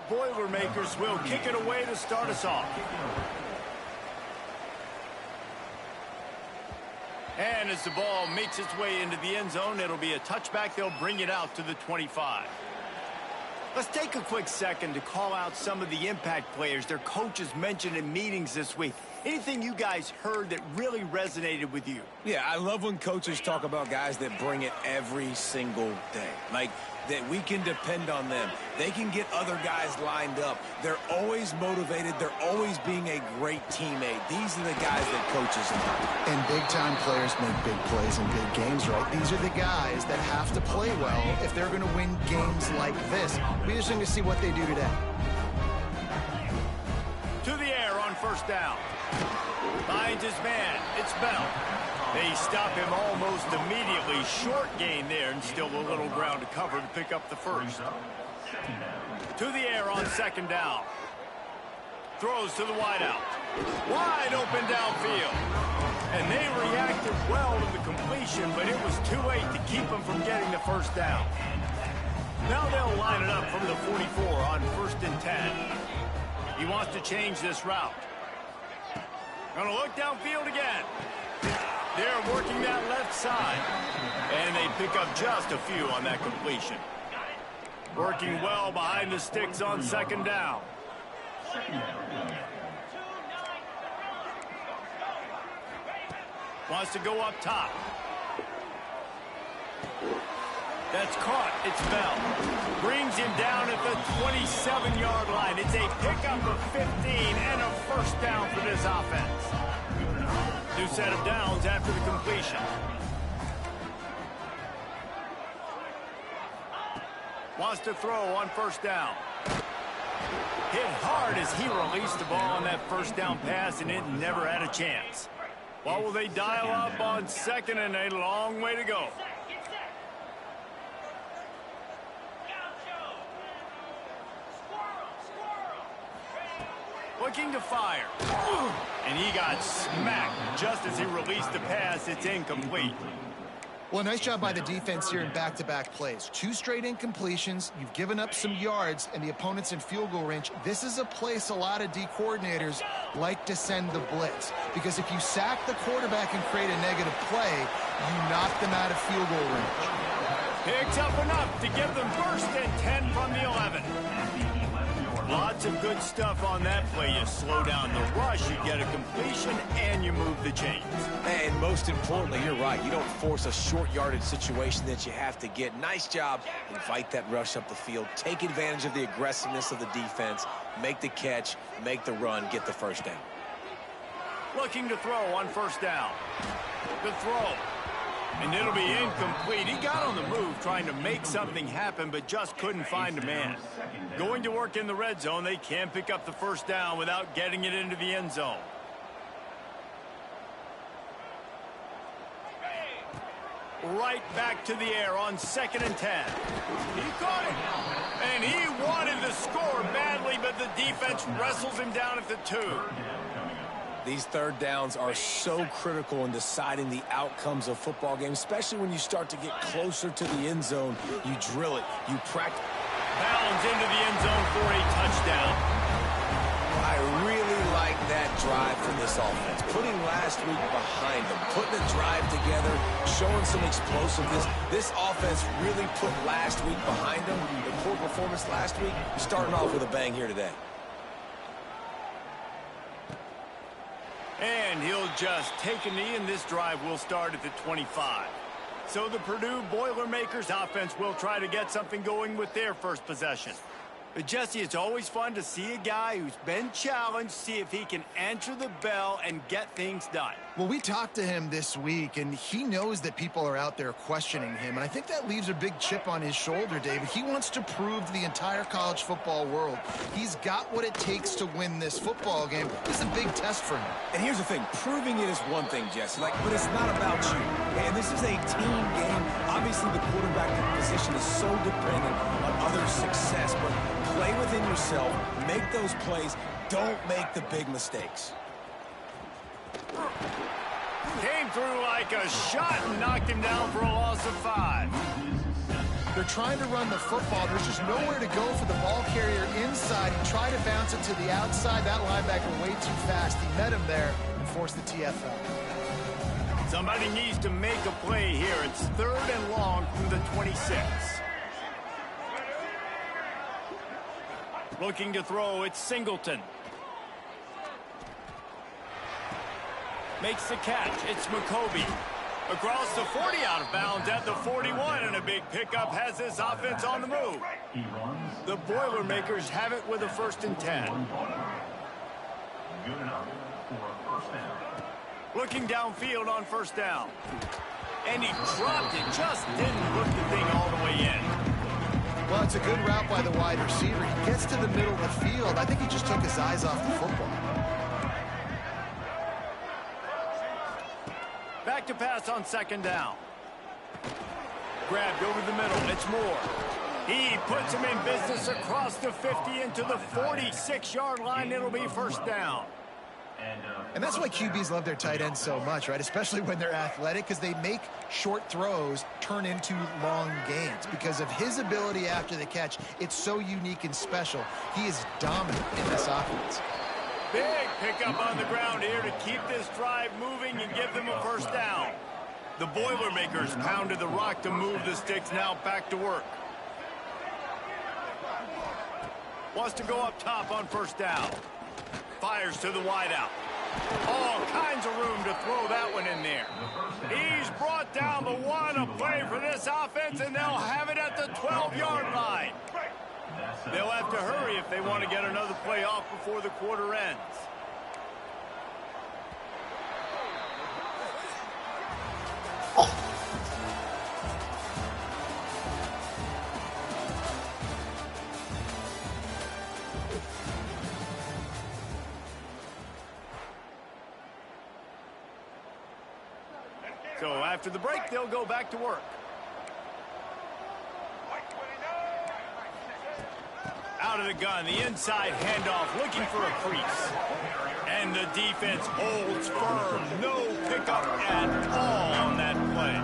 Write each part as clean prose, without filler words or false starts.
Boilermakers will kick it away to start us off. And as the ball makes its way into the end zone, it'll be a touchback. They'll bring it out to the 25. Let's take a quick second to call out some of the impact players their coaches mentioned in meetings this week. Anything you guys heard that really resonated with you? Yeah, I love when coaches talk about guys that bring it every single day. Like, that we can depend on them. They can get other guys lined up. They're always motivated. They're always being a great teammate. These are the guys that coaches love. And big-time players make big plays in big games, right? These are the guys that have to play well if they're going to win games like this. We're just going to see what they do today. To the air on first down. Finds his man. It's Bell. They stop him almost immediately. Short gain there, and still a little ground to cover to pick up the first. To the air on second down. Throws to the wideout. Wide open downfield. And they reacted well to the completion, but it was too late to keep them from getting the first down. Now they'll line it up from the 44 on 1st and 10. He wants to change this route. Gonna look downfield again. They're working that left side. And they pick up just a few on that completion. Working well behind the sticks on second down. Wants to go up top. That's caught. It's Bell. Brings him down at the 27-yard line. It's a pickup of 15 and a first down for this offense. New set of downs after the completion. Wants to throw on first down. Hit hard as he released the ball on that first down pass, and it never had a chance. What will they dial up on second and a long way to go? Looking to fire. And he got smacked just as he released the pass. It's incomplete. Well, nice job by the defense here in back-to-back plays. 2 straight incompletions. You've given up some yards, and the opponent's in field goal range. This is a place a lot of D coordinators like to send the blitz, because if you sack the quarterback and create a negative play, you knock them out of field goal range. Picks up enough to give them 1st and 10 from the 11. Lots of good stuff on that play. You slow down the rush, you get a completion, and you move the chains. And most importantly, you're right. You don't force a short yardage situation that you have to get. Nice job. Invite that rush up the field. Take advantage of the aggressiveness of the defense. Make the catch, make the run, get the first down. Looking to throw on first down. The throw. And it'll be incomplete. He got on the move trying to make something happen, but just couldn't find a man. Going to work in the red zone. They can't pick up the first down without getting it into the end zone. Right back to the air on 2nd and 10. He caught it. And he wanted to score badly, but the defense wrestles him down at the 2. These third downs are so critical in deciding the outcomes of football games, especially when you start to get closer to the end zone. You drill it. You practice. Bounds into the end zone for a touchdown. I really like that drive from this offense. Putting last week behind them, putting a drive together, showing some explosiveness. This offense really put last week behind them. The poor performance last week, starting off with a bang here today. And he'll just take a knee, and this drive will start at the 25. So the Purdue Boilermakers offense will try to get something going with their first possession. But Jesse, it's always fun to see a guy who's been challenged, see if he can answer the bell and get things done. Well, we talked to him this week, and he knows that people are out there questioning him, and I think that leaves a big chip on his shoulder, David. He wants to prove to the entire college football world he's got what it takes to win this football game. This is a big test for him. And here's the thing. Proving it is one thing, Jesse, but it's not about you. And this is a team game. Obviously, the quarterback position is so dependent on others' success, but play within yourself, make those plays, don't make the big mistakes. Came through like a shot and knocked him down for a loss of 5. They're trying to run the football. There's just nowhere to go for the ball carrier inside. He tried to bounce it to the outside. That linebacker way too fast. He met him there and forced the TFL. Somebody needs to make a play here. It's 3rd and long from the 26. Looking to throw, it's Singleton. Makes the catch, it's McCoby. Across the 40, out of bounds at the 41, and a big pickup has this offense on the move. The Boilermakers have it with a 1st and 10. Good enough for a first down. Looking downfield on 1st down. And he dropped it, just didn't look the thing all the way in. Well, it's a good route by the wide receiver. He gets to the middle of the field. I think he just took his eyes off the football. Back to pass on 2nd down. Grabbed over the middle. It's Moore. He puts him in business across the 50 into the 46-yard line. It'll be 1st down. And that's why QBs love their tight ends so much, right? Especially when they're athletic, because they make short throws turn into long gains. Because of his ability after the catch, it's so unique and special. He is dominant in this offense. Big pickup on the ground here to keep this drive moving and give them a 1st down. The Boilermakers pounded the rock to move the sticks, now back to work. Wants to go up top on 1st down. Fires to the wideout. All kinds of room to throw that one in there. He's brought down the one, a play for this offense, and they'll have it at the 12-yard line. They'll have to hurry if they want to get another play off before the quarter ends. So after the break, they'll go back to work. Out of the gun, the inside handoff, looking for a crease. And the defense holds firm. No pickup at all on that play.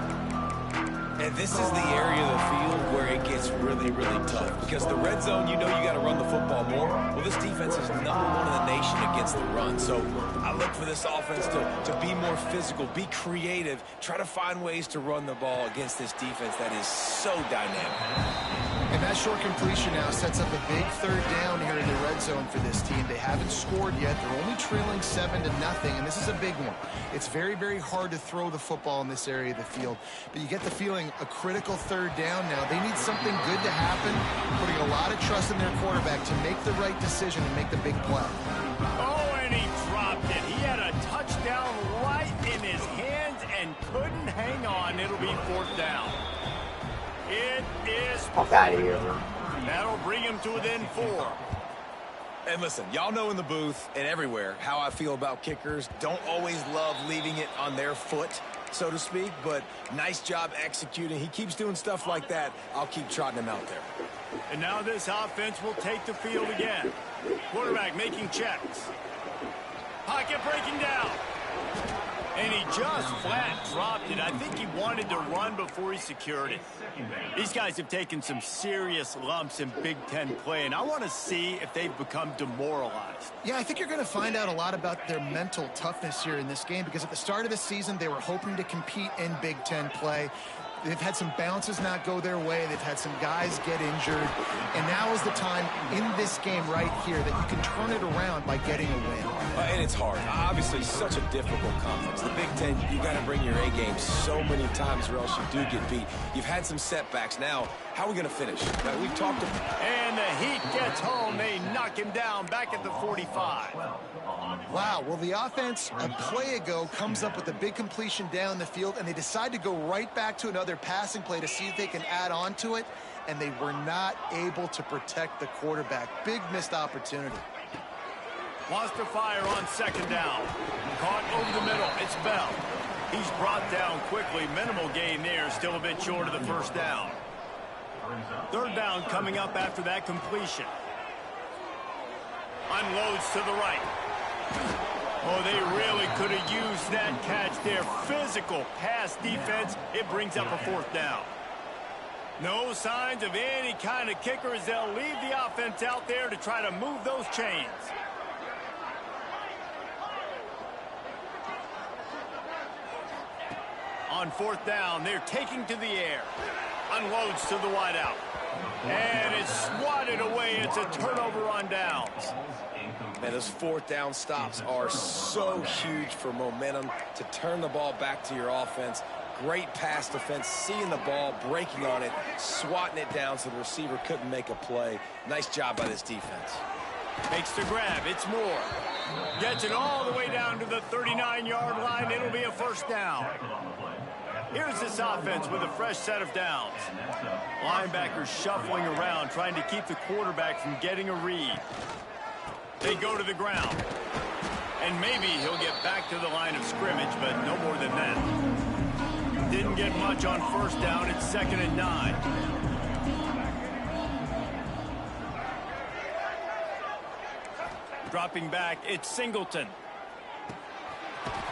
And this is the area of the field where it gets really, really tough. Because the red zone, you know you got to run the football more. Well, this defense is #1 in the nation against the run. So I look for this offense to be more physical, be creative, try to find ways to run the ball against this defense that is so dynamic. And that short completion now sets up a big 3rd down here in the red zone for this team. They haven't scored yet. They're only trailing 7-0, and this is a big one. It's very, very hard to throw the football in this area of the field. But you get the feeling a critical 3rd down now. They need something good to happen, putting a lot of trust in their quarterback to make the right decision and make the big play. Oh, and he dropped it. He had a touchdown right in his hands and couldn't hang on. It'll be 4th down. It is Fuck out of here. That'll bring him to within 4. And listen, y'all know in the booth and everywhere how I feel about kickers. Don't always love leaving it on their foot, so to speak, but nice job executing. He keeps doing stuff like that. I'll keep trotting him out there. And now this offense will take the field again. Quarterback making checks. Pocket breaking down. And he just flat dropped it. I think he wanted to run before he secured it. These guys have taken some serious lumps in Big Ten play, and I want to see if they've become demoralized. Yeah, I think you're going to find out a lot about their mental toughness here in this game, because at the start of the season, they were hoping to compete in Big Ten play. They've had some bounces not go their way. They've had some guys get injured. And now is the time in this game right here that you can turn it around by getting a win. And it's hard. Obviously, such a difficult conference. The Big Ten, you got to bring your A game so many times or else you do get beat. You've had some setbacks. Now, how are we going to finish? We've talked about... And the Heat gets home. They knock him down back at the 45. Wow, well, the offense a play ago comes up with a big completion down the field, and they decide to go right back to another passing play to see if they can add on to it, and they were not able to protect the quarterback. Big missed opportunity. Wants to fire on 2nd down. Caught over the middle. It's Bell. He's brought down quickly. Minimal gain there. Still a bit short of the 1st down. 3rd down coming up after that completion. Unloads to the right. Oh, they really could have used that catch there. Physical pass defense. It brings up a 4th down. No signs of any kind of kicker as they'll leave the offense out there to try to move those chains. On fourth down, they're taking to the air. Unloads to the wideout. And it's swatted away. It's a turnover on downs. Man, those fourth down stops are so huge for momentum to turn the ball back to your offense. Great pass defense, seeing the ball, breaking on it, swatting it down so the receiver couldn't make a play. Nice job by this defense. Makes the grab. It's Moore. Gets it all the way down to the 39-yard line. It'll be a first down. Here's this offense with a fresh set of downs. Linebackers shuffling around, trying to keep the quarterback from getting a read. They go to the ground. And maybe he'll get back to the line of scrimmage, but no more than that. Didn't get much on first down. It's 2nd and 9. Dropping back, it's Singleton.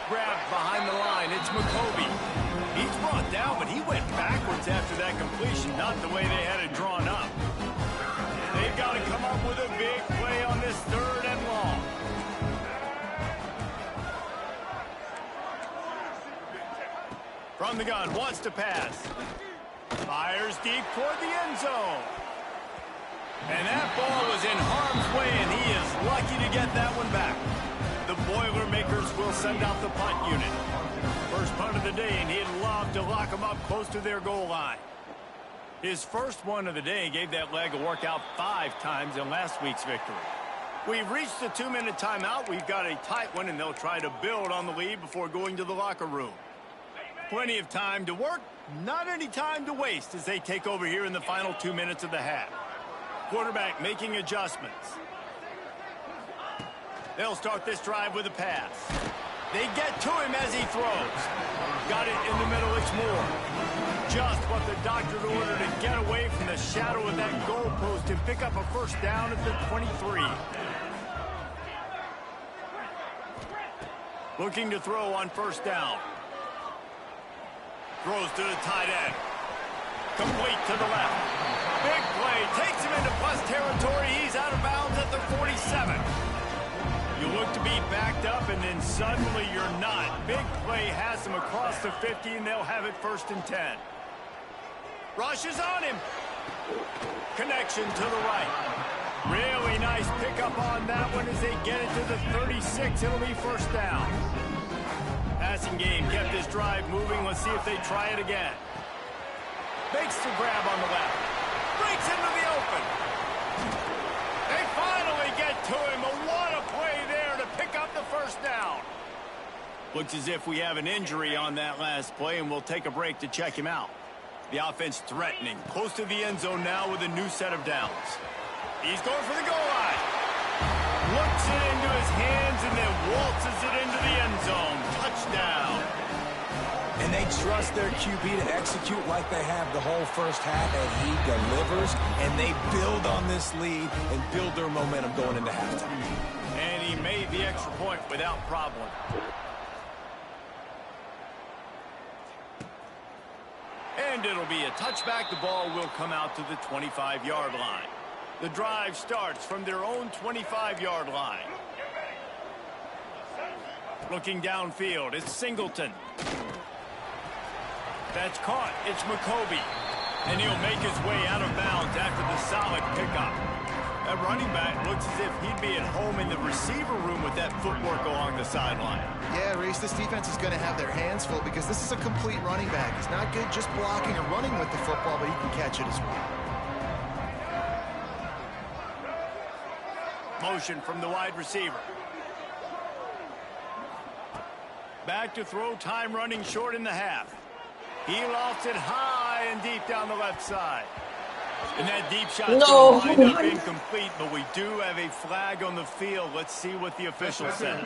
Grabbed behind the line, it's McCovey. He's brought down, but he went backwards after that completion, not the way they had it drawn up. They've got to come up with a big play on this 3rd and long. From the gun, wants to pass. Fires deep toward the end zone. And that ball was in harm's way, and he is lucky to get that one back. The Boilermakers will send out the punt unit. First punt of the day, and he'd love to lock them up close to their goal line. His first one of the day gave that leg a workout 5 times in last week's victory. We've reached the 2-minute timeout. We've got a tight one, and they'll try to build on the lead before going to the locker room. Plenty of time to work, not any time to waste as they take over here in the final 2 minutes of the half. Quarterback making adjustments. They'll start this drive with a pass. They get to him as he throws. Got it in the middle, it's Moore. Just what the doctor ordered to get away from the shadow of that goalpost and pick up a first down at the 23. Looking to throw on first down. Throws to the tight end. Complete to the left. Big play. Takes him into plus territory. He's out of bounds at the 47. You look to be backed up, and then suddenly you're not. Big play has them across the 50, and they'll have it 1st and 10. Rush is on him. Connection to the right. Really nice pickup on that one as they get it to the 36. It'll be first down. Passing game kept this drive moving. Let's see if they try it again. Makes the grab on the left. Breaks into the open. They finally get to him. What a play there to pick up the first down. Looks as if we have an injury on that last play, and we'll take a break to check him out. The offense threatening. Close to the end zone now with a new set of downs. He's going for the goal line. Looks it into his hands and then waltzes it into the end zone. Touchdown. And they trust their QB to execute like they have the whole first half, and he delivers, and they build on this lead and build their momentum going into halftime. And he made the extra point without problem. And it'll be a touchback. The ball will come out to the 25-yard line. The drive starts from their own 25-yard line. Looking downfield, it's Singleton. That's caught. It's McCovey. And he'll make his way out of bounds after the solid pickup. That running back looks as if he'd be at home in the receiver room with that footwork along the sideline. Yeah, Reese, this defense is going to have their hands full because this is a complete running back. He's not good just blocking or running with the football, but he can catch it as well. Motion from the wide receiver. Back to throw, time running short in the half. He lofts it high and deep down the left side. And that deep shot wind up incomplete, but we do have a flag on the field. Let's see what the official says.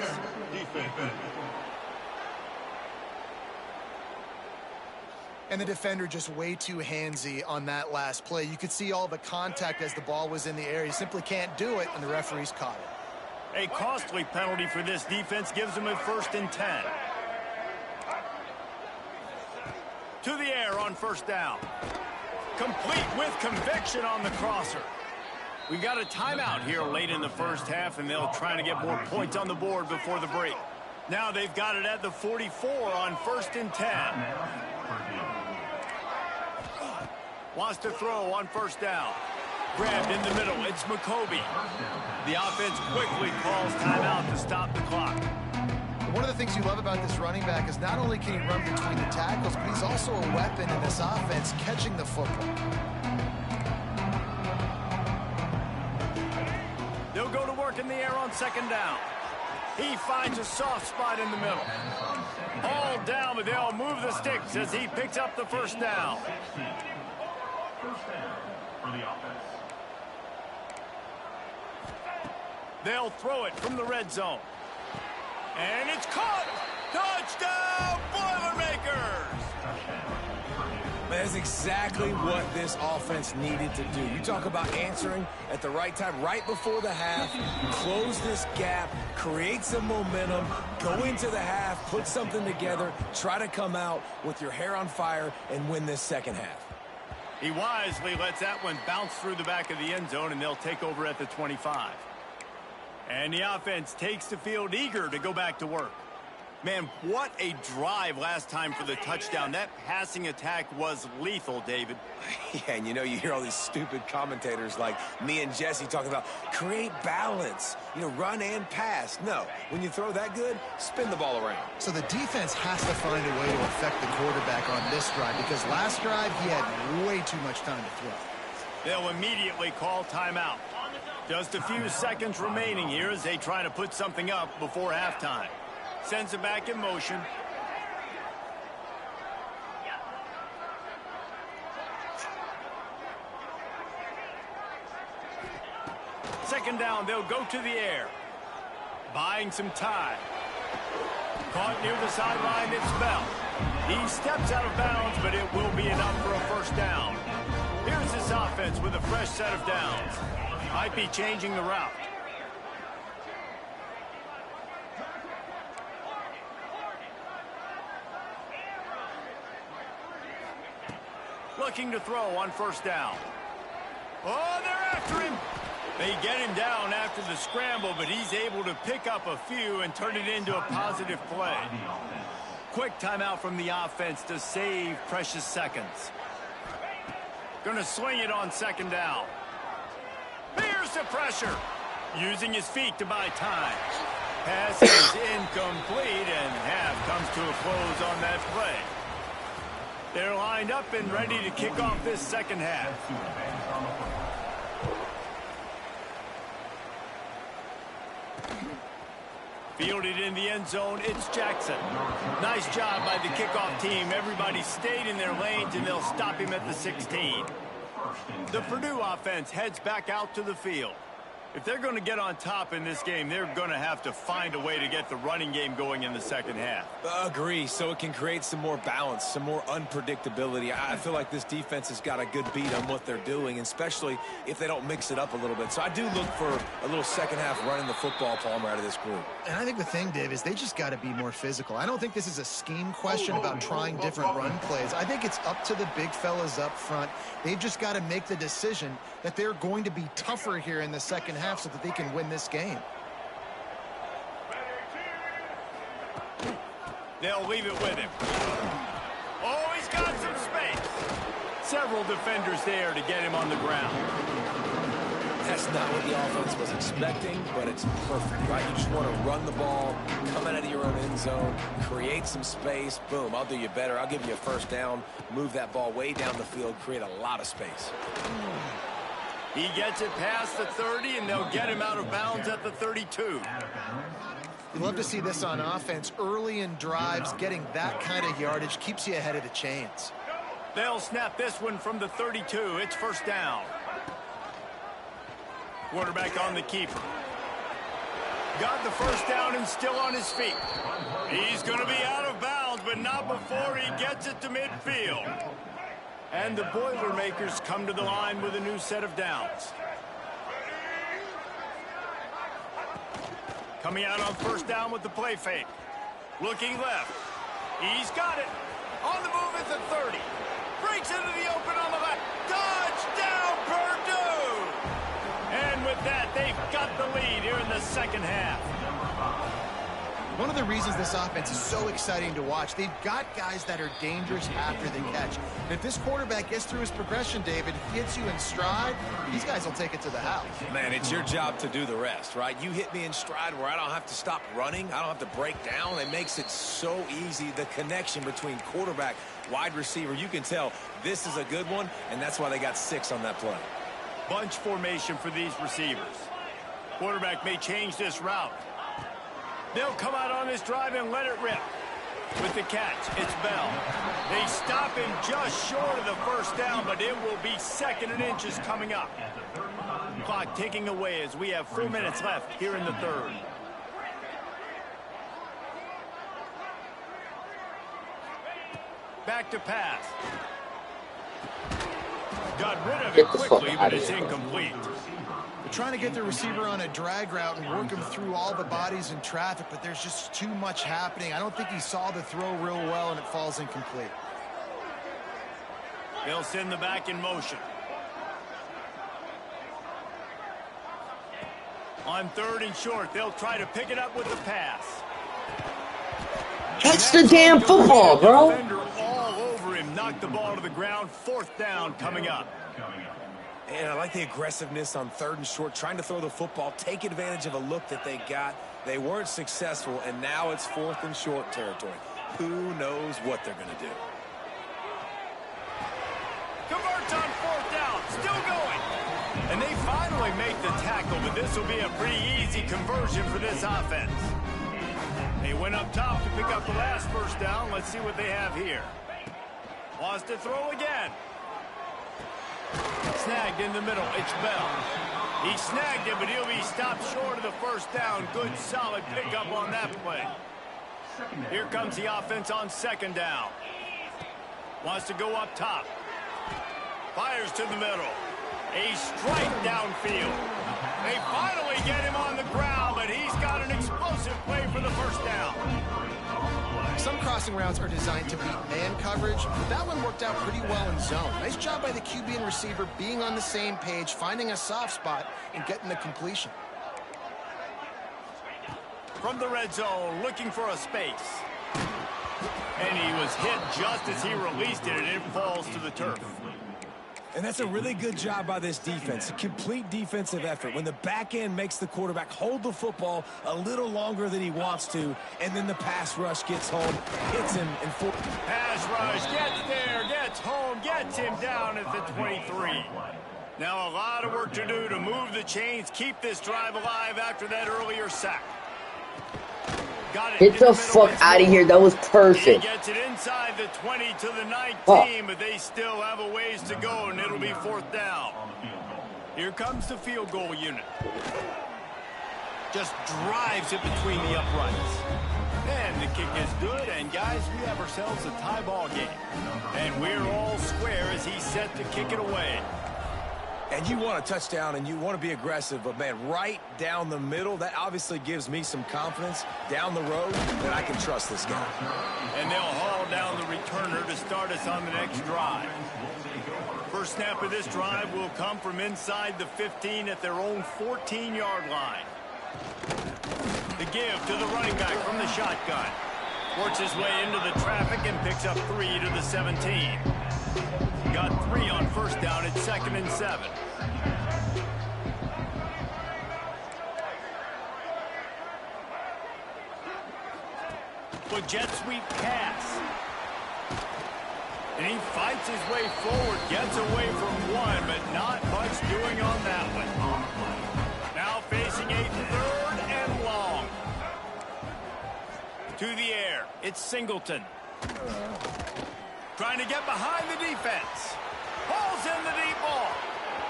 And the defender just way too handsy on that last play. You could see all the contact as the ball was in the air. He simply can't do it, and the referee's caught it. A costly penalty for this defense gives them a 1st and 10. To the air on first down. Complete with conviction on the crosser. We got a timeout here late in the first half, and they'll try to get more points on the board before the break. Now they've got it at the 44 on 1st and 10. Wants to throw on 1st down. Grabbed in the middle. It's McCoby. The offense quickly calls timeout to stop the clock. One of the things you love about this running back is not only can he run between the tackles, but he's also a weapon in this offense catching the football. They'll go to work in the air on 2nd down. He finds a soft spot in the middle. All down, but they'll move the sticks as he picks up the 1st down. First down for the offense. They'll throw it from the red zone. And it's caught! Touchdown, Boilermakers! That's exactly what this offense needed to do. You talk about answering at the right time, right before the half, close this gap, create some momentum, go into the half, put something together, try to come out with your hair on fire and win this second half. He wisely lets that one bounce through the back of the end zone, and they'll take over at the 25. And the offense takes the field eager to go back to work. Man, what a drive last time for the touchdown. That passing attack was lethal, David. Yeah, and you know, you hear all these stupid commentators like me and Jesse talking about create balance, you know, run and pass. No, when you throw that good, spin the ball around. So the defense has to find a way to affect the quarterback on this drive, because last drive he had way too much time to throw. They'll immediately call timeout. Just a few seconds remaining here as they try to put something up before halftime. Sends it back in motion. Second down, they'll go to the air. Buying some time. Caught near the sideline, it's Bell. He steps out of bounds, but it will be enough for a 1st down. Here's this offense with a fresh set of downs. Might be changing the route. Looking to throw on 1st down. Oh, they're after him. They get him down after the scramble, but he's able to pick up a few and turn it into a positive play. Quick timeout from the offense to save precious seconds. Going to swing it on 2nd down. Here's the pressure. Using his feet to buy time. Pass is incomplete, and half comes to a close on that play. They're lined up and ready to kick off this second half. Fielded in the end zone, it's Jackson. Nice job by the kickoff team. Everybody stayed in their lanes, and they'll stop him at the 16. The Purdue offense heads back out to the field. If they're going to get on top in this game, they're going to have to find a way to get the running game going in the second half. Agree, so it can create some more balance, some more unpredictability. I feel like this defense has got a good beat on what they're doing, especially if they don't mix it up a little bit. So I do look for a little second half running the football, Palmer, out of this group. And I think the thing, Dave, is they just got to be more physical. I don't think this is a scheme question about trying different run plays. I think it's up to the big fellas up front. They've just got to make the decision that they're going to be tougher here in the second half so that they can win this game. They'll leave it with him. Oh, he's got some space. Several defenders there to get him on the ground. That's not what the offense was expecting, but it's perfect, right? You just want to run the ball, come out of your own end zone, create some space. Boom, I'll do you better. I'll give you a 1st down, move that ball way down the field, create a lot of space. He gets it past the 30, and they'll get him out of bounds at the 32. You love to see this on offense. Early in drives, getting that kind of yardage keeps you ahead of the chains. They'll snap this one from the 32. It's 1st down. Quarterback on the keeper. Got the 1st down and still on his feet. He's going to be out of bounds, but not before he gets it to midfield. And the Boilermakers come to the line with a new set of downs. Coming out on 1st down with the play fake. Looking left. He's got it. On the move at the 30. Breaks into the open on the left. that, they've got the lead here in the second half. One of the reasons this offense is so exciting to watch, they've got guys that are dangerous after the catch. And if this quarterback gets through his progression, David, hits you in stride, these guys will take it to the house. Man, it's your job to do the rest, right? You hit me in stride where I don't have to stop running. I don't have to break down. It makes it so easy, the connection between quarterback, wide receiver. You can tell this is a good one, and that's why they got 6 on that play. Bunch formation for these receivers. Quarterback may change this route. They'll come out on this drive and let it rip. With the catch, it's Bell. They stop him just short of the first down, but it will be 2nd and inches coming up. Clock ticking away as we have 4 minutes left here in the third. Back to pass. Got rid of it quickly, but it's incomplete. Trying to get the receiver on a drag route and work him through all the bodies in traffic, but there's just too much happening. I don't think he saw the throw real well, and it falls incomplete. They'll send the back in motion. On 3rd and short, they'll try to pick it up with the pass. Catch the damn football, bro. Defender all over him, knocked the ball to the ground. 4th down coming up. And I like the aggressiveness on 3rd and short, trying to throw the football, take advantage of a look that they got. They weren't successful, and now it's 4th and short territory. Who knows what they're going to do? Converts on 4th down, still going. And they finally make the tackle, but this will be a pretty easy conversion for this offense. They went up top to pick up the last first down. Let's see what they have here. Wants to throw again. Snagged in the middle. It's Bell. He snagged it, but he'll be stopped short of the first down. Good, solid pickup on that play. Here comes the offense on 2nd down. Wants to go up top. Fires to the middle. A strike downfield. They finally get him on the ground, but he's got an explosive play for the first down. Some crossing routes are designed to beat man coverage, but that one worked out pretty well in zone. Nice job by the QB and receiver being on the same page, finding a soft spot, and getting the completion. From the red zone, looking for a space. And he was hit just as he released it, and it falls to the turf. And that's a really good job by this defense, a complete defensive effort. When the back end makes the quarterback hold the football a little longer than he wants to, and then the pass rush gets home, hits him, and pass rush gets there, gets home, gets him down at the 23. Now a lot of work to do to move the chains, keep this drive alive after that earlier sack. Get the fuck out of here. That was perfect. He gets it inside the 20 to the 19, but they still have a ways to go, and it'll be 4th down. Here comes the field goal unit. Just drives it between the uprights. And the kick is good, and guys, we have ourselves a tie ball game. And we're all square as he's set to kick it away. And you want a touchdown, and you want to be aggressive, but, man, right down the middle, that obviously gives me some confidence down the road that I can trust this guy. And they'll haul down the returner to start us on the next drive. First snap of this drive will come from inside the 15 at their own 14-yard line. The give to the running back from the shotgun. Works his way into the traffic and picks up 3 to the 17. Got 3 on first down at 2nd and 7. With jet sweep pass. And he fights his way forward, gets away from one, but not much doing on that one. Now facing a 3rd and long. To the air, it's Singleton. Trying to get behind the defense. Pulls in the deep ball.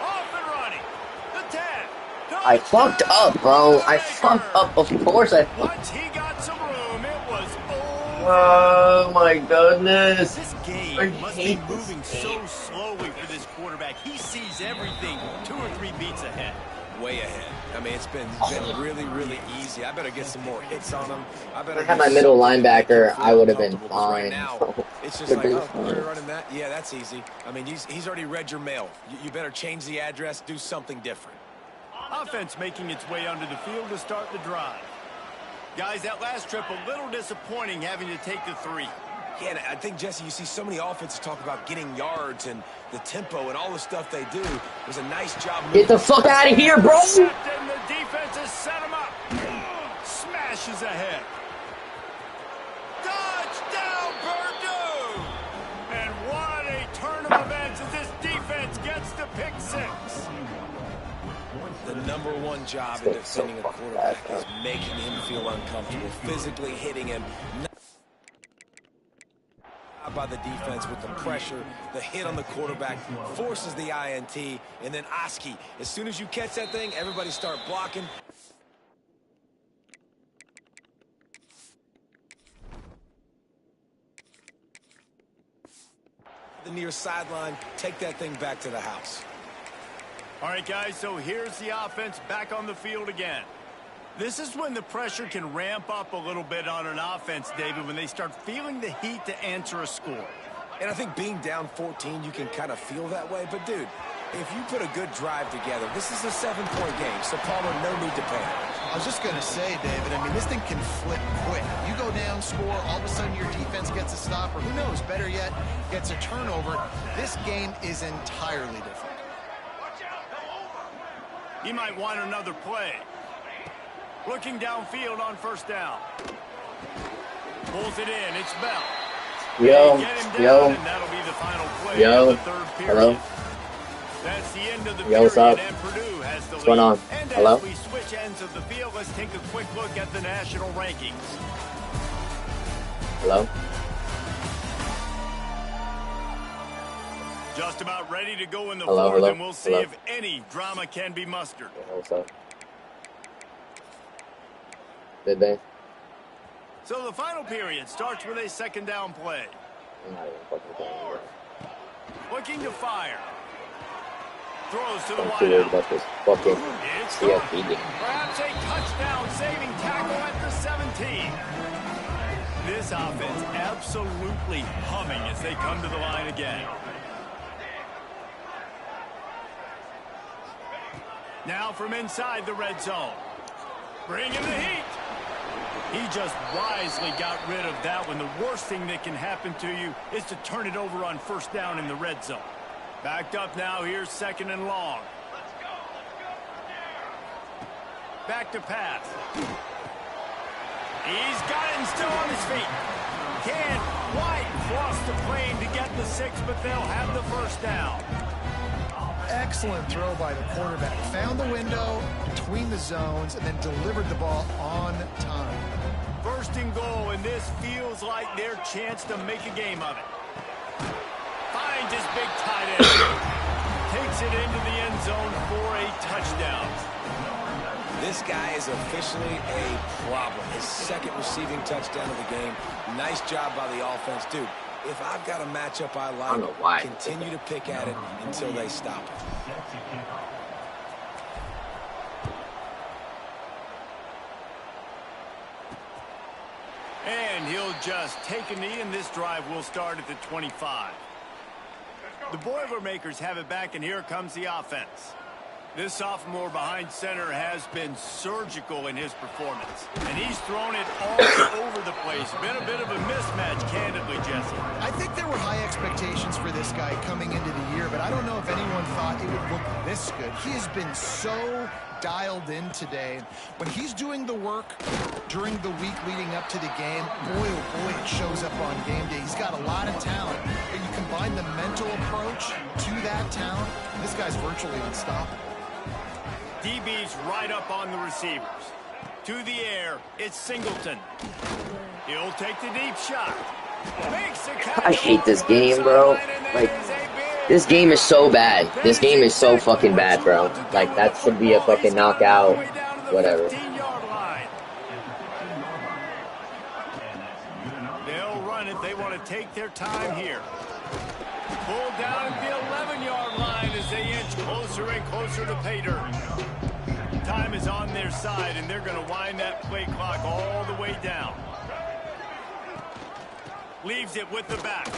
Off and running. The 10. I fucked up, bro. I fucked up. Of course I fucked up. Once he got some room, it was over. Oh my goodness. This game must be moving so slowly for this quarterback. He sees everything 2 or 3 beats ahead. Way ahead. I mean, it's been really, really easy. I better get some more hits on him. If I had my middle linebacker, I would have been fine. Right now, it's just like, oh, we're running that. Yeah, that's easy. I mean, he's already read your mail. You better change the address, do something different. Offense making its way under the field to start the drive. Guys, that last trip a little disappointing having to take the 3. Yeah, and I think, Jesse, you see so many offenses talk about getting yards and the tempo and all the stuff they do. It was a nice job. Get the fuck out of here, bro! And the defense has set him up. Smashes ahead. Touchdown, Purdue! And what a turn of events as this defense gets the pick 6. The #1 job in defending a quarterback is making him feel uncomfortable, physically hitting him. By the defense with the pressure, the hit on the quarterback forces the INT, and then Oski. As soon as you catch that thing, everybody start blocking. The near sideline, take that thing back to the house. All right, guys, so here's the offense back on the field again. This is when the pressure can ramp up a little bit on an offense, David, when they start feeling the heat to answer a score. And I think being down 14, you can kind of feel that way. But, dude, if you put a good drive together, this is a 7-point game, so Palmer, no need to panic. I was just going to say, David, I mean, this thing can flip quick. You go down, score, all of a sudden your defense gets a stop, or who knows, better yet, gets a turnover. This game is entirely different. He might want another play. Looking downfield on first down. Pulls it in. It's Bell. Yo, yo. And that'll be the final play yo. of the third period. Hello. That's the end of the yo, what's up? And Purdue has the what's going on? And Hello. as we switch ends of the field, let's take a quick look at the national rankings. Hello. Just about ready to go in the hello, fourth, hello, and we'll see if any drama can be mustered. What's up? Did they? So the final period starts with a second down play. I'm not even fucking playing. Looking to fire. Throws to the I'm too worried wideout. about this fucking It's CFB game. perhaps a touchdown-saving tackle at the 17. This offense absolutely humming as they come to the line again. Now from inside the red zone. Bringing the heat. He just wisely got rid of that one. The worst thing that can happen to you is to turn it over on first down in the red zone. Backed up now. Here's second and long. Back to pass. He's got it and still on his feet. Can't quite cross the plane to get the 6, but they'll have the first down. Excellent throw by the quarterback. Found the window between the zones and then delivered the ball on time. First and goal, and this feels like their chance to make a game of it. Finds his big tight end. Takes it into the end zone for a touchdown. This guy is officially a problem. His second receiving touchdown of the game. Nice job by the offense. Dude, if I've got a matchup I like, continue to pick at it until they stop it. And he'll just take a knee, and this drive will start at the 25. The Boilermakers have it back, and here comes the offense. This sophomore behind center has been surgical in his performance. And he's thrown it all over the place. Been a bit of a mismatch, candidly, Jesse. I think there were high expectations for this guy coming into the year, but I don't know if anyone thought it would look this good. He has been so dialed in today. When he's doing the work during the week leading up to the game, boy, oh boy, it shows up on game day. He's got a lot of talent. And you combine the mental approach to that talent, this guy's virtually unstoppable. DB's right up on the receivers. To the air, it's Singleton. He'll take the deep shot. Makes a catch. I hate this game, bro. Like, this game is so bad. This game is so fucking bad, bro. Like, that should be a fucking knockout. Whatever. They'll run it. They want to take their time here. Pulled down at the 11-yard line as they inch closer and closer to pay dirt. Time is on their side, and they're going to wind that play clock all the way down. Leaves it with the back.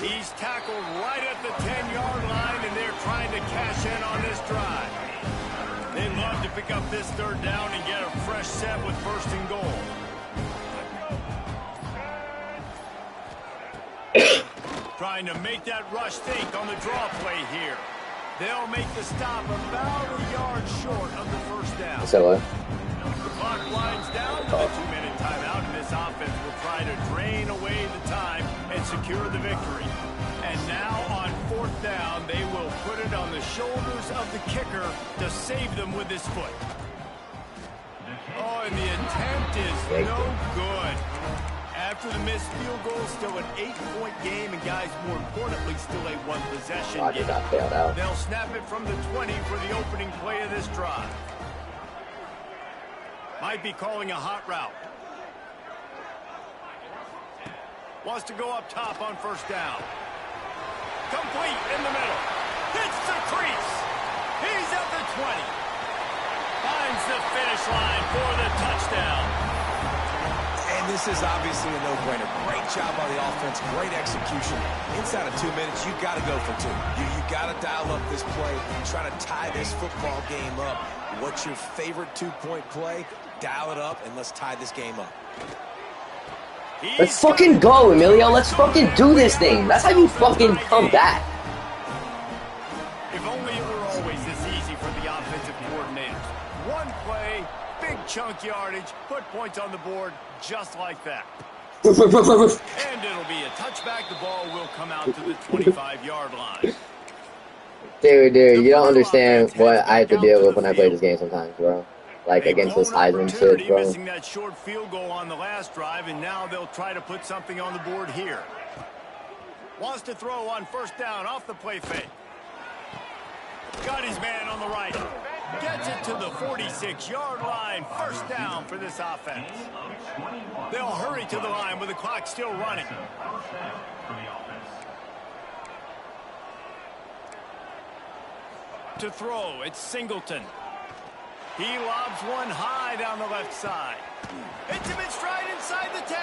He's tackled right at the 10-yard line, and they're trying to cash in on this drive. They'd love to pick up this third down and get a fresh set with first and goal. Trying to make that rush think on the draw play here. They'll make the stop about a yard short of the first down. So, The clock winds down to the 2-minute timeout, and this offense will try to drain away the time and secure the victory. And now on fourth down, they will put it on the shoulders of the kicker to save them with his foot. Oh, and the attempt is no good. After the missed field goal, still an 8-point game, and guys, more importantly, still a one-possession game. got bailed out. They'll snap it from the 20 for the opening play of this drive. Might be calling a hot route. Wants to go up top on first down. Complete in the middle. Hits the crease. He's at the 20. Finds the finish line for the touchdown. And this is obviously a no-brainer. Great job by the offense, great execution. Inside of 2 minutes, you got to go for two. You got to dial up this play, try to tie this football game up. What's your favorite two-point play? Dial it up, and let's tie this game up. Let's fucking go, Emilio. Let's fucking do this thing. That's how you fucking come back. If only it were always this easy for the offensive coordinators. One play, big chunk yardage, put points on the board just like that. And it'll be a touchback. The ball will come out to the 25-yard line. Dude, you don't understand what I have to deal with when I play this game sometimes, bro. Like, against this Heisman shit, bro. Missing that short field goal on the last drive, and now they'll try to put something on the board here. Wants to throw on first down off the play fake. Got his man on the right. Gets it to the 46-yard line. First down for this offense. They'll hurry to the line with the clock still running. To throw, it's Singleton. He lobs one high down the left side. Hits him in stride inside the 10.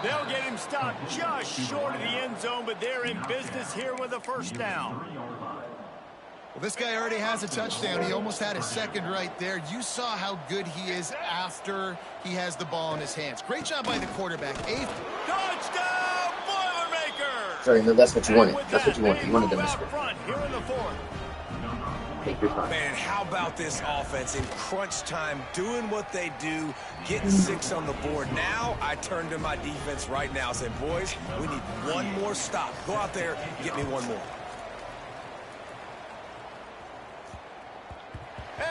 They'll get him stopped just short of the end zone, but they're in business here with a first down. Well, this guy already has a touchdown. He almost had his second right there. You saw how good he is after he has the ball in his hands. Great job by the quarterback. Touchdown, Boilermaker! Sorry, no, that's what you wanted. That's what you wanted. You wanted them to score. Front here in the fourth. Take your time. Man, how about this offense in crunch time, doing what they do, getting 6 on the board. Now I turn to my defense right now, saying, boys, we need one more stop. Go out there, get me one more.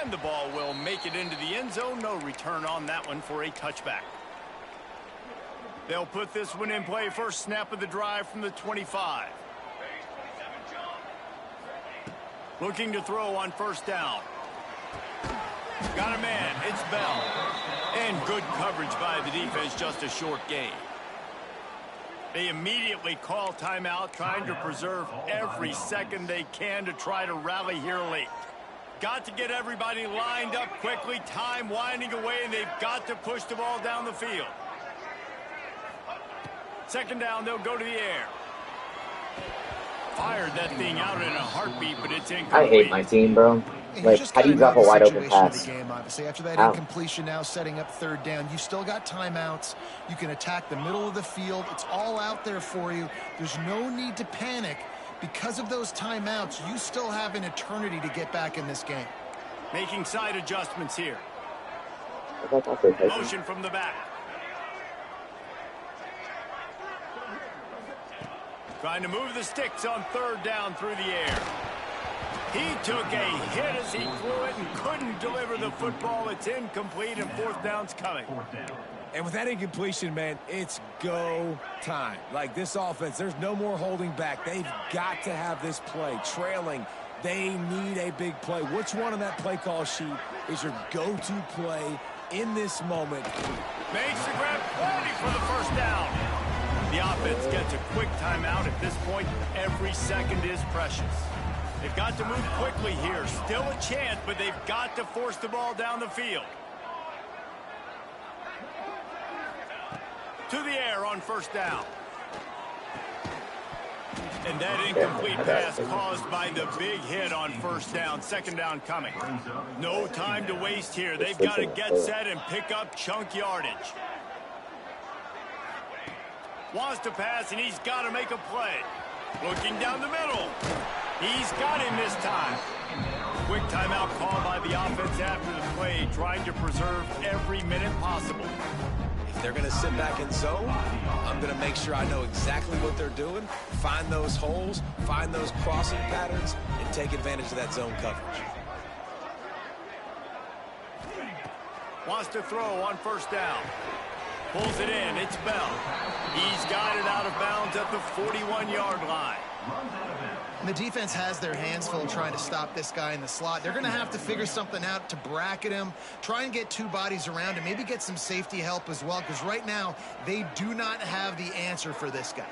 And the ball will make it into the end zone. No return on that one for a touchback. They'll put this one in play. First snap of the drive from the 25. Looking to throw on first down. Got a man. It's Bell. And good coverage by the defense. Just a short gain. They immediately call timeout, trying to preserve every second they can to try to rally here late. Got to get everybody lined up quickly. Time winding away, and they've got to push the ball down the field. Second down, they'll go to the air. Fired that thing out in a heartbeat, but it's incomplete. I hate my team, bro. Like, how do you drop a wide open pass? Obviously, after that incompletion, now setting up third down, you still got timeouts. You can attack the middle of the field. It's all out there for you. There's no need to panic. Because of those timeouts, you still have an eternity to get back in this game. Making side adjustments here. Motion Motion from the back. Trying to move the sticks on third down through the air. He took a hit as he threw it and couldn't deliver the football. It's incomplete, and fourth down's coming. And with that incompletion, man, it's go time. Like this offense, there's no more holding back. They've got to have this play. Trailing, they need a big play. Which one on that play call sheet is your go-to play in this moment? Makes the grab, ready for the first down. The offense gets a quick timeout. At this point, every second is precious. They've got to move quickly here. Still a chance, but they've got to force the ball down the field. To the air on first down. And that incomplete pass caused by the big hit on first down. Second down coming. No time to waste here. They've got to get set and pick up chunk yardage. Wants to pass, and he's got to make a play. Looking down the middle. He's got him this time. Quick timeout called by the offense after the play, trying to preserve every minute possible. If they're going to sit back in zone, I'm going to make sure I know exactly what they're doing, find those holes, find those crossing patterns, and take advantage of that zone coverage. Wants to throw on first down. Pulls it in. It's Bell. He's got it out of bounds at the 41-yard line. And the defense has their hands full trying to stop this guy in the slot. They're going to have to figure something out to bracket him, try and get two bodies around him, maybe get some safety help as well, because right now they do not have the answer for this guy.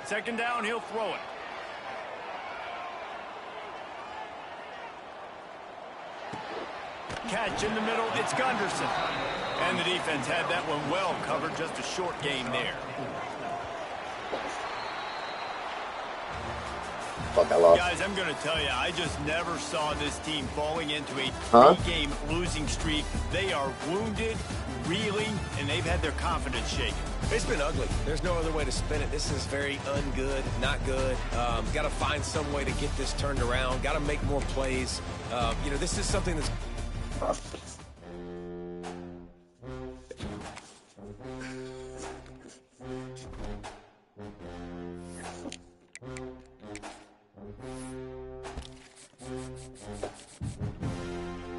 Second down, he'll throw it. Catch in the middle, it's Gunderson. And the defense had that one well covered, just a short gain there. Fuck, I lost. Guys, I'm going to tell you, I just never saw this team falling into a three-game losing streak. They are wounded, reeling, and they've had their confidence shaken. It's been ugly. There's no other way to spin it. This is very ungood, not good. Got to find some way to get this turned around. Got to make more plays. You know, this is something that's...